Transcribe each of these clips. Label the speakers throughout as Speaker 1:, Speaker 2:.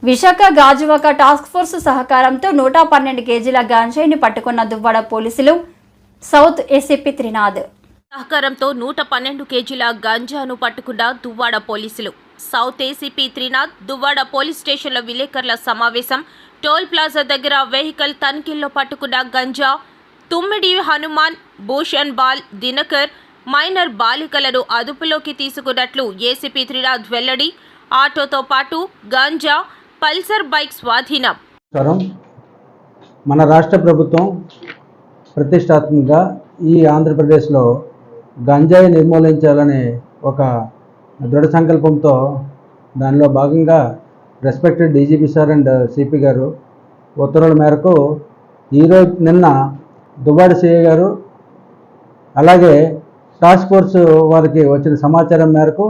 Speaker 1: Visakha Gajuwaka task force సహకారంతో 112 కేజీల గాంజాయిని పట్టుకున్న దువ్వాడ పోలీసులు. సౌత్ ఏసీపీ త్రినాథ్
Speaker 2: సహకారంతో 112 కేజీల గాంజాను పట్టుకున్న దువ్వాడ పోలీసులు. South ACP Trinath Duvvada police స్టేషన్ల విలేకరుల సమావేశం. టోల్ ప్లాజా దగ్గర వెహికల్ తనిఖీల్లో పట్టుకున్న గంజా, తుమ్మిడి హనుమాన్, భూషణ్ బాల్, దినకర్, మైనర్ బాలికలను అదుపులోకి తీసుకున్నట్లు ఏసీపీ త్రినాథ్ వెల్లడి. ఆటోతో పాటు గంజా, పల్సర్ బైక్ స్వాధీనం.
Speaker 3: మన రాష్ట్ర ప్రభుత్వం ప్రతిష్టాత్మకంగా ఈ ఆంధ్రప్రదేశ్లో గంజాయి నిర్మూలించాలనే ఒక దృఢ సంకల్పంతో దానిలో భాగంగా respected DGP sir and CP గారు ఉత్తర్వుల మేరకు నిన్న దువ్వాడ సిఐ గారు అలాగే టాస్క్ ఫోర్స్ వారికి వచ్చిన సమాచారం మేరకు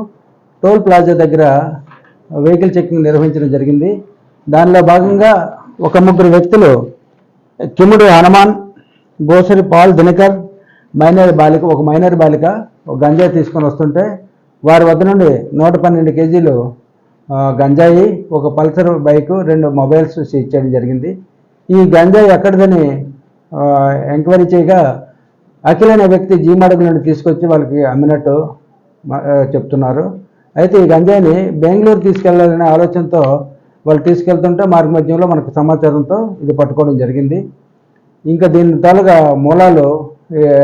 Speaker 3: టోల్ ప్లాజా దగ్గర వెహికల్ చెకింగ్ నిర్వహించడం జరిగింది. దానిలో భాగంగా ఒక ముగ్గురు వ్యక్తులు కిముడి హనుమాన్, గోసరి పాల్, దినకర్, ఒక మైనర్ బాలిక ఒక గంజాయి తీసుకొని వస్తుంటే వారి వద్ద నుండి 112 కేజీలు గంజాయి, ఒక పల్సర్ బైకు, 2 మొబైల్స్ సీజ్ చేయడం జరిగింది. ఈ గంజాయి ఎక్కడిదని ఎంక్వైరీ చేయగా అఖిల్ అనే వ్యక్తి జీమాడగ నుండి తీసుకొచ్చి వాళ్ళకి అమ్మినట్టు చెప్తున్నారు. అయితే ఈ గంజాయిని బెంగళూరు తీసుకెళ్లాలనే ఆలోచనతో వాళ్ళు తీసుకెళ్తుంటే మార్గ మధ్యంలో మనకు సమాచారంతో ఇది పట్టుకోవడం జరిగింది. ఇంకా దీని తాలూగా మూలాలు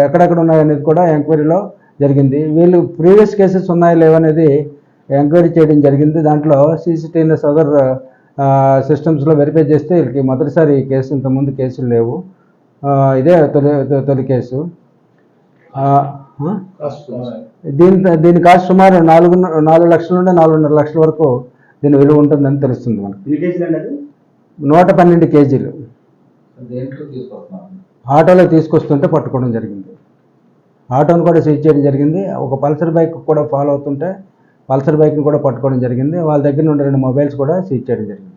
Speaker 3: ఎక్కడెక్కడ ఉన్నాయనేది కూడా ఎంక్వైరీలో జరిగింది. వీళ్ళు ప్రీవియస్ కేసెస్ ఉన్నాయో లేవనేది ఎంక్వైరీ చేయడం జరిగింది. దాంట్లో సీసీటీవీఎస్ అదర్ సిస్టమ్స్లో వెరిఫై చేస్తే వీళ్ళకి మొదటిసారి కేసు, ఇంతకుముందు కేసులు లేవు. ఇదే తొలి కేసు. దీని కాస్ట్ సుమారు 4 లక్షల నుండి 4.5 లక్షల వరకు దీని విలువ ఉంటుందని తెలుస్తుంది మనకు. 112 కేజీలు ఆటోలో తీసుకొస్తుంటే పట్టుకోవడం జరిగింది. ఆటోను కూడా సీజ్ చేయడం జరిగింది. ఒక పల్సర్ బైక్ కూడా ఫాలో అవుతుంటే పల్సర్ బైక్ని కూడా పట్టుకోవడం జరిగింది. వాళ్ళ దగ్గర నుండి 2 మొబైల్స్ కూడా సీజ్ చేయడం జరిగింది.